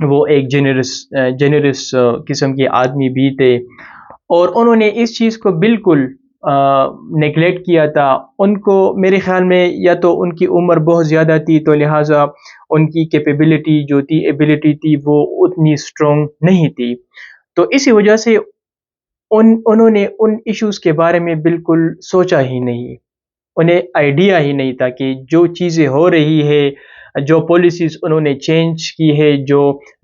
وہ ایک جنرس قسم کے آدمی بھی تھے، اور انہوں نے اس چیز کو بالکل نیگلیکٹ کیا تھا. ان کو میرے خیال میں یا تو ان کی عمر بہت زیادہ تھی، تو لہٰذا ان کی کیپیبلٹی جو تھی، ایبلٹی تھی، وہ اتنی اسٹرانگ نہیں تھی. تو اسی وجہ سے انہوں نے ان ایشوز کے بارے میں بالکل سوچا ہی نہیں. انہیں آئیڈیا ہی نہیں تھا کہ جو چیزیں ہو رہی ہے، جو پالیسیز انہوں نے چینج کی ہے، جو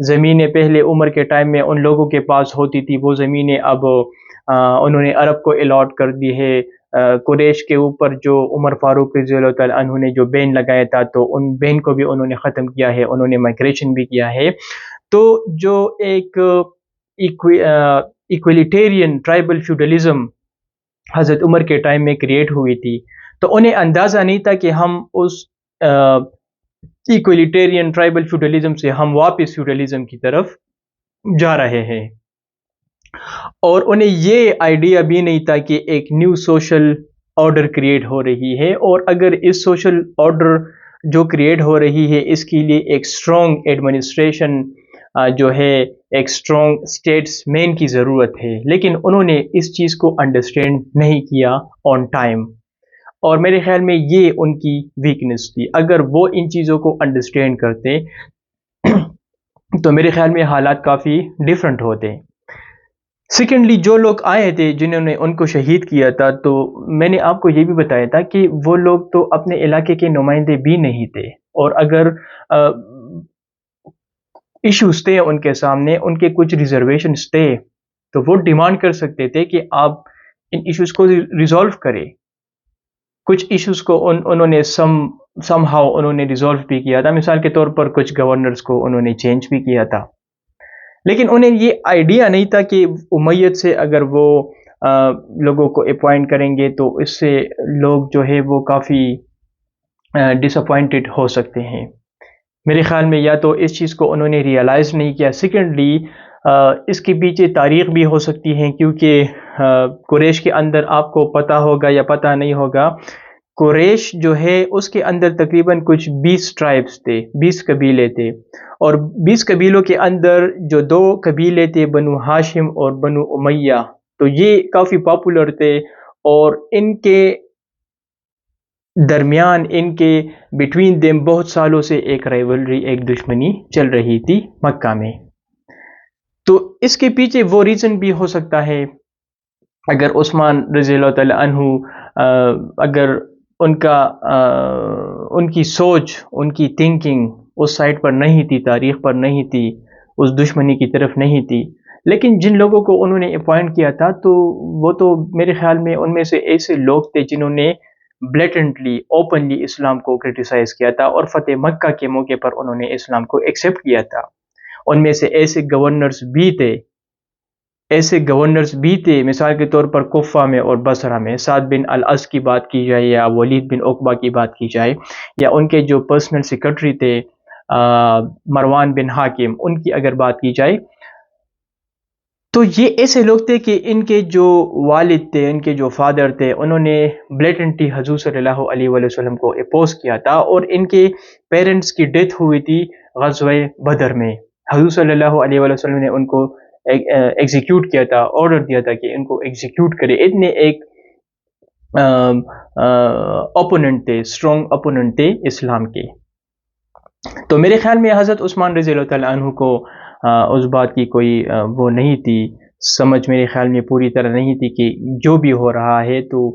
زمینیں پہلے عمر کے ٹائم میں ان لوگوں کے پاس ہوتی تھی، وہ زمینیں اب انہوں نے عرب کو الاٹ کر دی ہے. قریش کے اوپر جو عمر فاروق رضی اللہ تعالیٰ عنہ نے جو بین لگایا تھا، تو ان بین کو بھی انہوں نے ختم کیا ہے. انہوں نے مائگریشن بھی کیا ہے. تو جو ایک ایکویلیٹیرین ٹرائبل فیوڈلزم حضرت عمر کے ٹائم میں کریٹ ہوئی تھی، تو انہیں اندازہ نہیں تھا کہ ہم اس ایکویلیٹیرین ٹرائبل فیوڈلزم سے ہم واپس فیوڈلزم کی طرف جا رہے ہیں. اور انہیں یہ آئیڈیا بھی نہیں تھا کہ ایک نیو سوشل آرڈر کریٹ ہو رہی ہے، اور اگر اس سوشل آرڈر جو کریٹ ہو رہی ہے اس کے لیے ایک اسٹرانگ ایڈمنسٹریشن جو ہے، ایک اسٹرانگ اسٹیٹس مین کی ضرورت ہے. لیکن انہوں نے اس چیز کو انڈرسٹینڈ نہیں کیا آن ٹائم، اور میرے خیال میں یہ ان کی ویکنس تھی. اگر وہ ان چیزوں کو انڈرسٹینڈ کرتے تو میرے خیال میں حالات کافی ڈیفرنٹ ہوتے. سیکنڈلی، جو لوگ آئے تھے جنہوں نے ان کو شہید کیا تھا، تو میں نے آپ کو یہ بھی بتایا تھا کہ وہ لوگ تو اپنے علاقے کے نمائندے بھی نہیں تھے، اور اگر ایشوز تھے ان کے سامنے، ان کے کچھ ریزرویشنز تھے، تو وہ ڈیمانڈ کر سکتے تھے کہ آپ ان ایشوز کو ریزالو کریں. کچھ ایشوز کو انہوں نے سم ہاؤ انہوں نے ریزالو بھی کیا تھا. مثال کے طور پر کچھ گورنرز کو انہوں نے چینج بھی کیا تھا، لیکن انہیں یہ آئیڈیا نہیں تھا کہ امیت سے اگر وہ لوگوں کو اپوائنٹ کریں گے تو اس سے لوگ جو ہے وہ کافی ڈس اپوائنٹڈ ہو سکتے ہیں. میرے خیال میں یا تو اس چیز کو انہوں نے ریئلائز نہیں کیا. سیکنڈلی، اس کے پیچھے تاریخ بھی ہو سکتی ہے، کیونکہ قریش کے اندر آپ کو پتہ ہوگا یا پتہ نہیں ہوگا، قریش جو ہے اس کے اندر تقریباً کچھ 20 ٹرائبس تھے، 20 قبیلے تھے، اور 20 قبیلوں کے اندر جو 2 قبیلے تھے، بنو ہاشم اور بنو امیہ، تو یہ کافی پاپولر تھے، اور ان کے درمیان، ان کے بٹوین دیم بہت سالوں سے ایک رائیولری، ایک دشمنی چل رہی تھی مکہ میں. تو اس کے پیچھے وہ ریزن بھی ہو سکتا ہے. اگر عثمان رضی اللہ تعالیٰ عنہ اگر ان کی سوچ، ان کی تھنکنگ اس سائٹ پر نہیں تھی، تاریخ پر نہیں تھی، اس دشمنی کی طرف نہیں تھی، لیکن جن لوگوں کو انہوں نے اپوائنٹ کیا تھا، تو وہ تو میرے خیال میں ان میں سے ایسے لوگ تھے جنہوں نے بلیٹنٹلی، اوپنلی اسلام کو کرٹیسائز کیا تھا، اور فتح مکہ کے موقع پر انہوں نے اسلام کو ایکسیپٹ کیا تھا. ان میں سے ایسے گورنرز بھی تھے، مثال کے طور پر کوفہ میں اور بصرہ میں سعد بن الاس کی بات کی جائے، یا ولید بن عقبہ کی بات کی جائے، یا ان کے جو پرسنل سیکرٹری تھے مروان بن حاکم، ان کی اگر بات کی جائے، تو یہ ایسے لوگ تھے کہ ان کے جو والد تھے، ان کے جو فادر تھے، انہوں نے بلیٹنٹلی حضور صلی اللہ علیہ وآلہ وسلم کو اپوز کیا تھا، اور ان کے پیرنٹس کی ڈیتھ ہوئی تھی غزوہ بدر میں. حضور صلی اللہ علیہ وآلہ وسلم نے ان کو ایگزیکیوٹ کیا تھا، آرڈر دیا تھا کہ ان کو ایگزیکیوٹ کرے. اتنے ایک اپوننٹ تھے، اسٹرانگ اپوننٹ تھے اسلام کے. تو میرے خیال میں حضرت عثمان رضی اللہ تعالیٰ عنہ کو اس بات کی کوئی وہ نہیں تھی، سمجھ میرے خیال میں پوری طرح نہیں تھی کہ جو بھی ہو رہا ہے، تو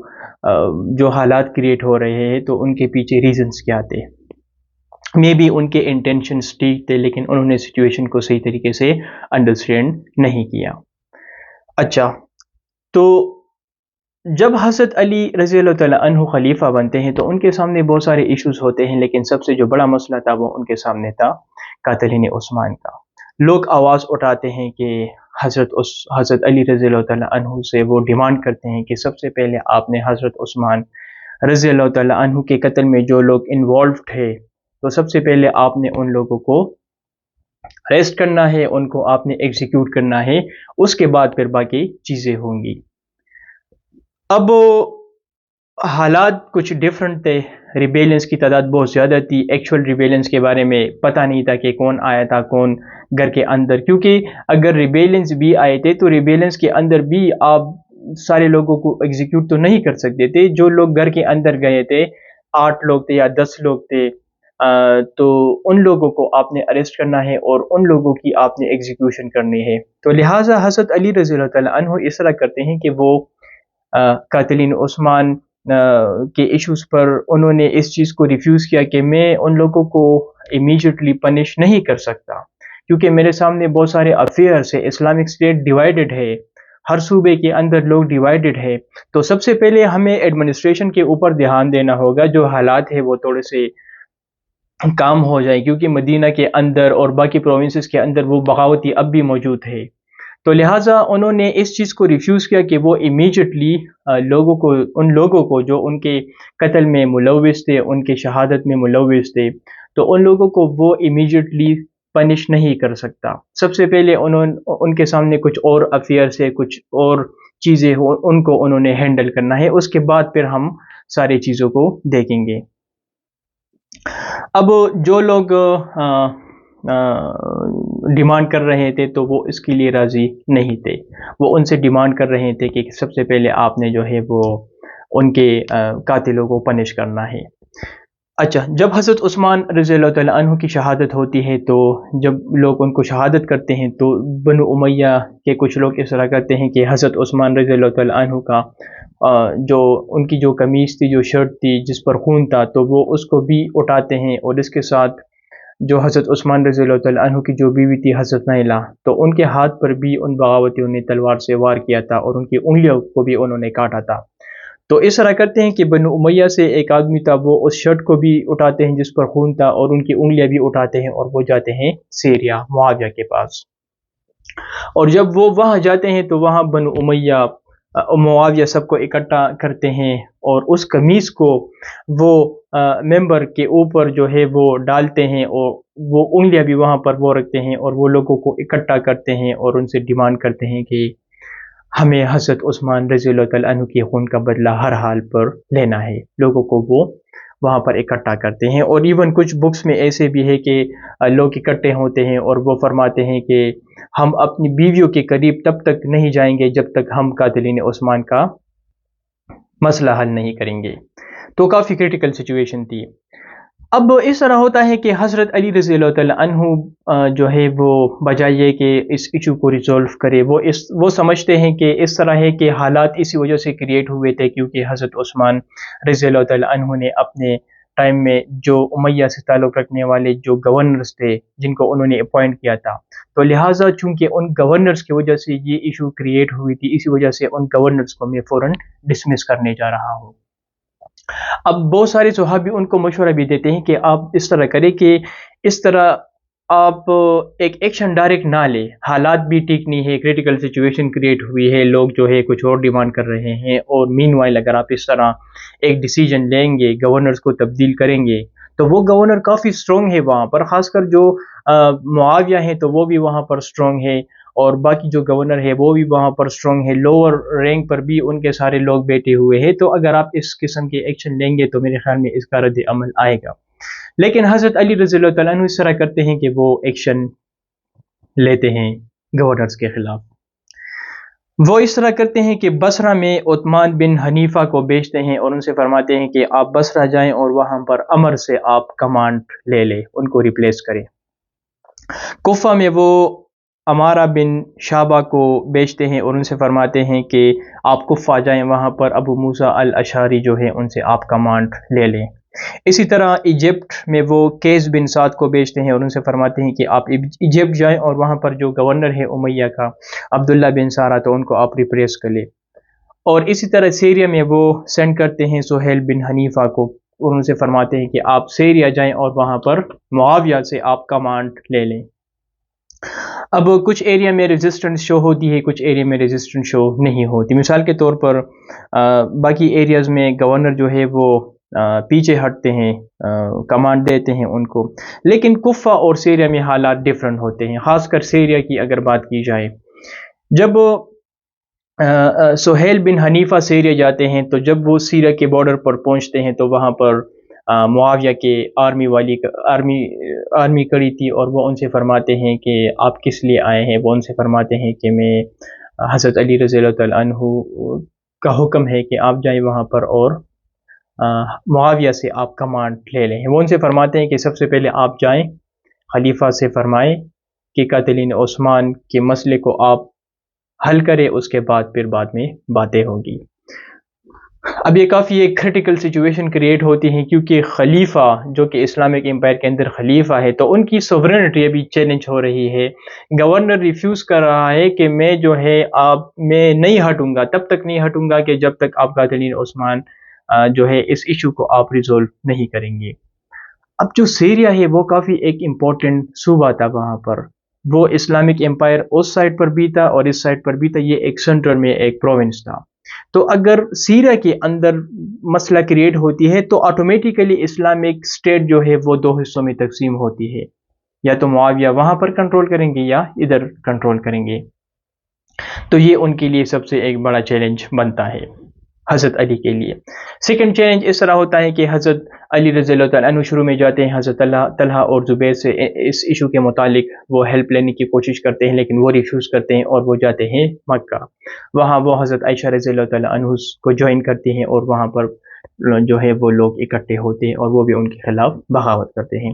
جو حالات کریٹ ہو رہے ہیں، تو ان کے پیچھے ریزنز کیا تھے. مے بی ان کے انٹینشنز ٹھیک تھے، لیکن انہوں نے سچویشن کو صحیح طریقے سے انڈرسٹینڈ نہیں کیا. اچھا، تو جب حضرت علی رضی اللہ تعالیٰ عنہ خلیفہ بنتے ہیں تو ان کے سامنے بہت سارے ایشوز ہوتے ہیں، لیکن سب سے جو بڑا مسئلہ تھا وہ ان کے سامنے تھا قاتلین عثمان کا. لوگ آواز اٹھاتے ہیں کہ حضرت علی رضی اللہ تعالیٰ عنہ سے وہ ڈیمانڈ کرتے ہیں کہ سب سے پہلے آپ نے حضرت عثمان رضی اللہ تعالیٰ عنہ کے قتل میں جو لوگ انوالو تھے، تو سب سے پہلے آپ نے ان لوگوں کو اریسٹ کرنا ہے، ان کو آپ نے ایگزیکیوٹ کرنا ہے، اس کے بعد پھر باقی چیزیں ہوں گی. اب حالات کچھ ڈفرینٹ تھے، ریبیلنس کی تعداد بہت زیادہ تھی، ایکچوئل ریبیلنس کے بارے میں پتہ نہیں تھا کہ کون آیا تھا کون گھر کے اندر، کیونکہ اگر ریبیلنس بھی آئے تھے تو ریبیلنس کے اندر بھی آپ سارے لوگوں کو ایگزیکیوٹ تو نہیں کر سکتے تھے. جو لوگ گھر کے اندر گئے تھے 8 لوگ تھے یا 10 لوگ تھے، تو ان لوگوں کو آپ نے اریسٹ کرنا ہے اور ان لوگوں کی آپ نے ایگزیکیوشن کرنی ہے. تو لہٰذا حضرت علی رضی اللہ تعالیٰ عنہ اس طرح کرتے ہیں کہ وہ قاتلین عثمان کے ایشوز پر انہوں نے اس چیز کو ریفیوز کیا کہ میں ان لوگوں کو امیجیٹلی پنش نہیں کر سکتا، کیونکہ میرے سامنے بہت سارے افیئرس ہے، اسلامک اسٹیٹ ڈیوائیڈڈ ہے، ہر صوبے کے اندر لوگ ڈیوائیڈڈ ہے. تو سب سے پہلے ہمیں ایڈمنسٹریشن کے اوپر دھیان دینا ہوگا، جو حالات ہے وہ تھوڑے سے کام ہو جائے، کیونکہ مدینہ کے اندر اور باقی پروونسز کے اندر وہ بغاوتی اب بھی موجود ہے. تو لہٰذا انہوں نے اس چیز کو ریفیوز کیا کہ وہ امیجیٹلی ان لوگوں کو جو ان کے قتل میں ملوث تھے، ان کے شہادت میں ملوث تھے، تو ان لوگوں کو وہ امیجیٹلی پنش نہیں کر سکتا. سب سے پہلے ان کے سامنے کچھ اور افیئرس ہے، کچھ اور چیزیں ان کو انہوں نے ہینڈل کرنا ہے، اس کے بعد پھر ہم ساری چیزوں کو دیکھیں گے. اب جو لوگ ڈیمانڈ کر رہے تھے تو وہ اس کے لیے راضی نہیں تھے، وہ ان سے ڈیمانڈ کر رہے تھے کہ سب سے پہلے آپ نے جو ہے وہ ان کے قاتلوں کو پنش کرنا ہے. اچھا، جب حضرت عثمان رضی اللہ تعالیٰ عنہ کی شہادت ہوتی ہے تو جب لوگ ان کو شہادت کرتے ہیں تو بنو امیہ کے کچھ لوگ اس طرح کرتے ہیں کہ حضرت عثمان رضی اللہ تعالیٰ عنہ کا جو ان کی جو قمیص تھی، جو شرٹ تھی جس پر خون تھا، تو وہ اس کو بھی اٹھاتے ہیں، اور اس کے ساتھ جو حضرت عثمان رضی اللہ تعالیٰ عنہ کی جو بیوی تھی حضرت نائلہ، تو ان کے ہاتھ پر بھی ان بغاوتیوں نے تلوار سے وار کیا تھا اور ان کی انگلیوں کو بھی انہوں نے کاٹا تھا. تو اس طرح کرتے ہیں کہ بنو امیہ سے ایک آدمی تھا، وہ اس شرٹ کو بھی اٹھاتے ہیں جس پر خون تھا، اور ان کی انگلیاں بھی اٹھاتے ہیں، اور وہ جاتے ہیں سیریا معاویہ کے پاس. اور جب وہ وہاں جاتے ہیں تو وہاں بنو امیہ معاویہ سب کو اکٹھا کرتے ہیں، اور اس قمیص کو وہ ممبر کے اوپر جو ہے وہ ڈالتے ہیں، اور وہ انگلیاں بھی وہاں پر وہ رکھتے ہیں، اور وہ لوگوں کو اکٹھا کرتے ہیں اور ان سے ڈیمانڈ کرتے ہیں کہ ہمیں حضرت عثمان رضی اللہ تعالیٰ عنہ کے خون کا بدلہ ہر حال پر لینا ہے. لوگوں کو وہ وہاں پر اکٹھا کرتے ہیں. اور ایون کچھ بکس میں ایسے بھی ہے کہ لوگ اکٹھے ہوتے ہیں اور وہ فرماتے ہیں کہ ہم اپنی بیویوں کے قریب تب تک نہیں جائیں گے جب تک ہم قاتلین عثمان کا مسئلہ حل نہیں کریں گے. تو کافی کرٹیکل سچویشن تھی. اب اس طرح ہوتا ہے کہ حضرت علی رضی اللہ تعالیٰ عنہ جو ہے وہ بجائے کہ اس ایشو کو ریزولو کرے، وہ سمجھتے ہیں کہ اس طرح ہے کہ حالات اسی وجہ سے کریٹ ہوئے تھے کیونکہ حضرت عثمان رضی اللہ تعالیٰ عنہ نے اپنے ٹائم میں جو امیہ سے تعلق رکھنے والے جو گورنرز تھے جن کو انہوں نے اپوائنٹ کیا تھا، تو لہٰذا چونکہ ان گورنرز کی وجہ سے یہ ایشو کریٹ ہوئی تھی، اسی وجہ سے ان گورنرز کو میں فوراً ڈسمس کرنے جا رہا ہوں. اب بہت سارے صحابی ان کو مشورہ بھی دیتے ہیں کہ آپ اس طرح کریں کہ اس طرح آپ ایک ایکشن ڈائریکٹ نہ لیں، حالات بھی ٹھیک نہیں ہے، کریٹیکل سچویشن کریٹ ہوئی ہے، لوگ جو ہے کچھ اور ڈیمانڈ کر رہے ہیں، اور مین وائل اگر آپ اس طرح ایک ڈیسیجن لیں گے، گورنرز کو تبدیل کریں گے، تو وہ گورنر کافی اسٹرانگ ہے وہاں پر، خاص کر جو معاویہ ہیں تو وہ بھی وہاں پر اسٹرانگ ہے، اور باقی جو گورنر ہے وہ بھی وہاں پر اسٹرانگ ہے، لوور رینک پر بھی ان کے سارے لوگ بیٹھے ہوئے ہیں. تو اگر آپ اس قسم کے ایکشن لیں گے تو میرے خیال میں اس کا رد عمل آئے گا. لیکن حضرت علی رضی اللہ تعالیٰ عنہ اس طرح کرتے ہیں کہ وہ ایکشن لیتے ہیں گورنرز کے خلاف. وہ اس طرح کرتے ہیں کہ بصرہ میں عثمان بن حنیفہ کو بیچتے ہیں اور ان سے فرماتے ہیں کہ آپ بصرہ جائیں اور وہاں پر عمر سے آپ کمانڈ لے لیں، ان کو ریپلیس کریں. کوفہ میں وہ عمارہ بن شعبہ کو بیچتے ہیں اور ان سے فرماتے ہیں کہ آپ کوفہ جائیں، وہاں پر ابو موسیٰ الاشعری جو ہے ان سے آپ کمانڈ لے لیں. اسی طرح ایجپٹ میں وہ قیس بن سعد کو بیچتے ہیں اور ان سے فرماتے ہیں کہ آپ ایجپٹ جائیں اور وہاں پر جو گورنر ہے امیہ کا عبداللہ بن سارہ، تو ان کو آپ ریپریس کر لیں. اور اسی طرح سیریا میں وہ سینڈ کرتے ہیں سہیل بن حنیفہ کو اور ان سے فرماتے ہیں کہ آپ سیریا جائیں اور وہاں پر معاویہ سے آپ کمانڈ لے لیں. اب کچھ ایریا میں ریزسٹنس شو ہوتی ہے، کچھ ایریا میں ریزسٹنس شو نہیں ہوتی. مثال کے طور پر باقی ایریاز میں گورنر جو ہے وہ پیچھے ہٹتے ہیں، کمانڈ دیتے ہیں ان کو، لیکن کوفہ اور سیریا میں حالات ڈیفرنٹ ہوتے ہیں. خاص کر سیریا کی اگر بات کی جائے، جب سہیل بن حنیفہ سیریا جاتے ہیں، تو جب وہ سیریا کے بارڈر پر پہنچتے ہیں تو وہاں پر معاویہ کے آرمی کڑی تھی، اور وہ ان سے فرماتے ہیں کہ آپ کس لیے آئے ہیں؟ وہ ان سے فرماتے ہیں کہ میں حضرت علی رضی اللہ تعالیٰ عنہ کا حکم ہے کہ آپ جائیں وہاں پر اور معاویہ سے آپ کمانڈ لے لیں۔ وہ ان سے فرماتے ہیں کہ سب سے پہلے آپ جائیں، خلیفہ سے فرمائیں کہ قاتلین عثمان کے مسئلے کو آپ حل کرے، اس کے بعد میں باتیں ہوگی۔ اب یہ کافی ایک کریٹیکل سچویشن کریٹ ہوتی ہیں، کیونکہ خلیفہ جو کہ اسلامک امپائر کے اندر خلیفہ ہے، تو ان کی سوورنٹی ابھی چیلنج ہو رہی ہے۔ گورنر ریفیوز کر رہا ہے کہ میں میں نہیں ہٹوں گا، تب تک نہیں ہٹوں گا کہ جب تک آپ قاتلین عثمان اس ایشو کو آپ ریزولو نہیں کریں گے۔ اب جو سیریا ہے وہ کافی ایک امپورٹنٹ صوبہ تھا، وہاں پر وہ اسلامک امپائر اس سائڈ پر بھی تھا اور اس سائڈ پر بھی تھا، یہ ایک سینٹر میں ایک پروونس تھا۔ تو اگر سیریا کے اندر مسئلہ کریٹ ہوتی ہے تو آٹومیٹیکلی اسلامک اسٹیٹ جو ہے وہ دو حصوں میں تقسیم ہوتی ہے، یا تو معاویہ وہاں پر کنٹرول کریں گے یا ادھر کنٹرول کریں گے۔ تو یہ ان کے لیے سب سے ایک بڑا چیلنج بنتا ہے حضرت علی کے لیے۔ سیکنڈ چیلنج اس طرح ہوتا ہے کہ حضرت علی رضی اللہ تعالیٰ عنہ شروع میں جاتے ہیں، حضرت طلحہ اور زبیر سے اس ایشو کے متعلق وہ ہیلپ لینے کی کوشش کرتے ہیں، لیکن وہ ریفیوز کرتے ہیں اور وہ جاتے ہیں مکہ۔ وہاں وہ حضرت عائشہ رضی اللہ تعالیٰ عنہ کو جوائن کرتے ہیں، اور وہاں پر وہ لوگ اکٹھے ہوتے ہیں اور وہ بھی ان کے خلاف بغاوت کرتے ہیں۔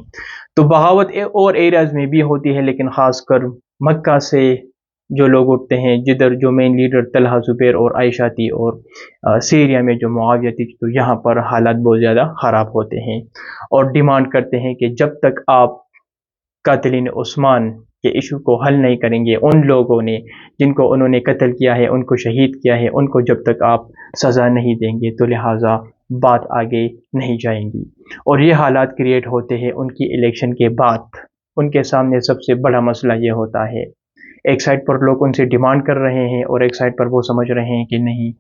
تو بغاوت اور ایریاز میں بھی ہوتی ہے، لیکن خاص کر مکہ سے جو لوگ اٹھتے ہیں، جدھر جو مین لیڈر طلحہ، زبیر اور عائشہ تھی، اور سیریا میں جو معاویہ تھی، تو یہاں پر حالات بہت زیادہ خراب ہوتے ہیں، اور ڈیمانڈ کرتے ہیں کہ جب تک آپ قاتلین عثمان کے ایشو کو حل نہیں کریں گے، ان لوگوں نے جن کو انہوں نے قتل کیا ہے، ان کو شہید کیا ہے، ان کو جب تک آپ سزا نہیں دیں گے تو لہٰذا بات آگے نہیں جائیں گی۔ اور یہ حالات کریٹ ہوتے ہیں ان کی الیکشن کے بعد۔ ان کے سامنے سب سے بڑا مسئلہ یہ ہوتا ہے، ایک سائڈ پر لوگ ان سے ڈیمانڈ کر رہے ہیں اور ایک سائڈ پر وہ سمجھ رہے ہیں کہ نہیں،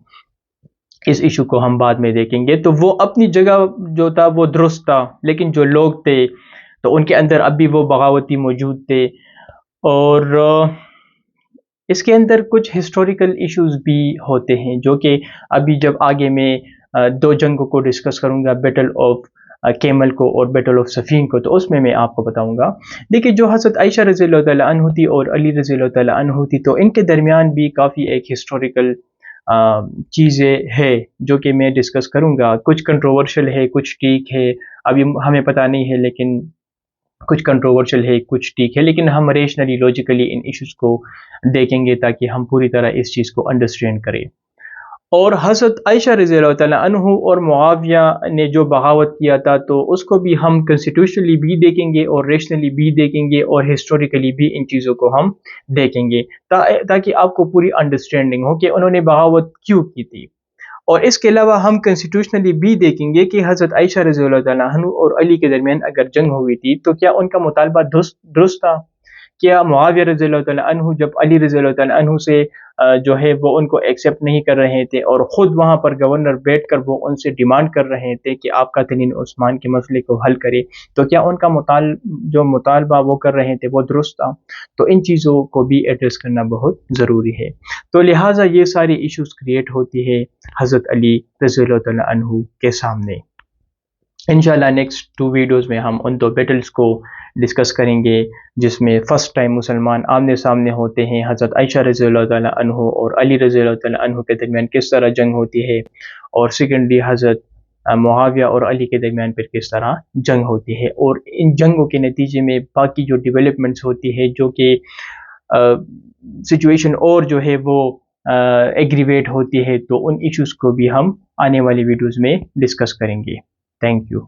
اس ایشو کو ہم بعد میں دیکھیں گے۔ تو وہ اپنی جگہ جو تھا وہ درست تھا، لیکن جو لوگ تھے تو ان کے اندر اب بھی وہ بغاوتی موجود تھے، اور اس کے اندر کچھ ہسٹوریکل ایشوز بھی ہوتے ہیں جو کہ ابھی جب آگے میں دو جنگوں کو ڈسکس کروں گا، بیٹل آف کیمل کو اور بیٹل آف صفین کو، تو اس میں آپ کو بتاؤں گا۔ دیکھیں، جو حضرت عائشہ رضی اللہ تعالیٰ عنہ تھی اور علی رضی اللہ تعالیٰ عنہ تھی، تو ان کے درمیان بھی کافی ایک ہسٹوریکل چیزیں ہے جو کہ میں ڈسکس کروں گا۔ کچھ کنٹروورشل ہے، کچھ ٹھیک ہے، ابھی ہمیں پتہ نہیں ہے، لیکن کچھ کنٹروورشل ہے، کچھ ٹھیک ہے، لیکن ہم ریشنلی لاجیکلی ان ایشوز کو دیکھیں گے تاکہ ہم پوری طرح اس چیز کو انڈرسٹینڈ کریں۔ اور حضرت عائشہ رضی اللہ تعالیٰ عنہ اور معاویہ نے جو بغاوت کیا تھا، تو اس کو بھی ہم کنسٹیٹیوشنلی بھی دیکھیں گے اور ریشنلی بھی دیکھیں گے اور ہسٹوریکلی بھی ان چیزوں کو ہم دیکھیں گے، تاکہ آپ کو پوری انڈرسٹینڈنگ ہو کہ انہوں نے بغاوت کیوں کی تھی۔ اور اس کے علاوہ ہم کنسٹیٹیوشنلی بھی دیکھیں گے کہ حضرت عائشہ رضی اللہ تعالیٰ عنہ اور علی کے درمیان اگر جنگ ہوئی تھی تو کیا ان کا مطالبہ درست تھا؟ کیا معاویہ رضی اللہ تعالیٰ عنہ جب علی رضی اللہ تعالیٰ عنہ سے وہ ان کو ایکسیپٹ نہیں کر رہے تھے، اور خود وہاں پر گورنر بیٹھ کر وہ ان سے ڈیمانڈ کر رہے تھے کہ آپ قاتلین عثمان کے مسئلے کو حل کرے، تو کیا ان کا جو مطالبہ وہ کر رہے تھے وہ درست تھا؟ تو ان چیزوں کو بھی ایڈریس کرنا بہت ضروری ہے۔ تو لہٰذا یہ ساری ایشوز کریٹ ہوتی ہے حضرت علی رضی اللہ تعالیٰ عنہ کے سامنے۔ انشاءاللہ نیکسٹ 2 ویڈیوز میں ہم ان 2 بیٹلز کو ڈسکس کریں گے، جس میں فرسٹ ٹائم مسلمان آمنے سامنے ہوتے ہیں، حضرت عائشہ رضی اللہ تعالیٰ عنہ اور علی رضی اللہ تعالیٰ عنہ کے درمیان کس طرح جنگ ہوتی ہے، اور سیکنڈلی حضرت معاویہ اور علی کے درمیان پھر کس طرح جنگ ہوتی ہے، اور ان جنگوں کے نتیجے میں باقی جو ڈیولپمنٹس ہوتی ہے، جو کہ سچویشن اور وہ ایگریویٹ ہوتی ہے، تو ان ایشوز کو بھی ہم آنے والی ویڈیوز میں ڈسکس کریں گے۔ Thank you.